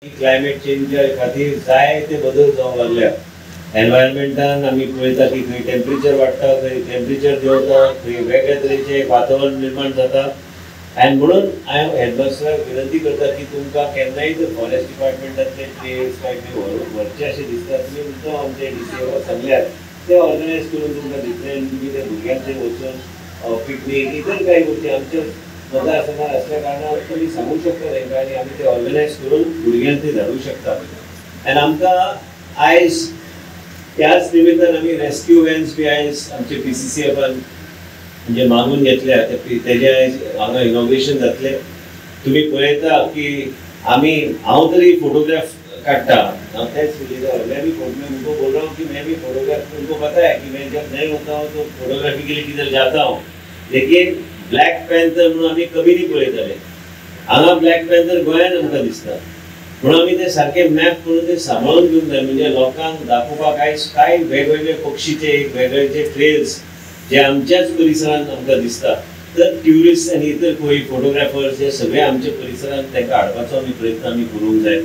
Climate change खातीर जाय ते बदल जावंक लागल्या. एनवायरमेंटान आमी पळयता की खंय टेम्परेचर वाडटा, खंय टेम्परेचर देंवता, खंय वेगळे तरेचें वातावरण निर्माण जाता. आनी म्हणून हांव हेडमास्टराक विनंती करता की तुमकां केन्नाय जर फॉरेस्ट डिपार्टमेंटातले ट्रेल्स काय व्हरचे अशें दिसता, तुमी मुद्दाम आमचे DCFाक सांगल्यार ते ऑर्गनायज करून तुमकां दितले. तुमी ते भुरग्यांक थंय वचून पिकनीक इतर कांय गोश्टी आमच्या मतदारसंघात असल्या कारणान तुमी सांगूंक शकता तांकां आनी आमी ते ऑर्गनायज करून भुरग्यांक थंय धाडूंक शकता. आनी आमकां आयज त्याच निमित्तान आमी रेस्क्यू व्हॅन्स बी आयज आमचे PCCFान म्हणजे मागून घेतल्या. तेजे हांगा इनॉग्रेशन जातलें. तुमी पळयता की हांव तरी फोटोग्राफ काडटा, हांव तेच उलयता. मैं भी बोल रहा हूँ कि मैं भी फोटोग्राफ, उनको पता है कि मैं जब नहीं होता हूँ तो फोटोग्राफी के लिए किधर जाता हूँ. लेकिन ब्लॅक पॅन्थर म्हणून आमी कमी न्ही पळयताले. हांगा ब्लॅक पॅन्थर गोंयांत आमकां दिसता. म्हणून आमी ते सारके मॅप करून ते सांबाळून घेवंक जाय. म्हणजे लोकांक दाखोवपाक आयज कांय वेगवेगळे पक्षीचे वेगवेगळे ट्रेल्स जे आमच्याच परिसरांत आमकां दिसता, तर ट्युरिस्ट आनी इतर कोई फोटोग्राफर्स हे सगळे आमच्या परिसरांत तांकां हाडपाचो आमी प्रयत्न करूंक जाय.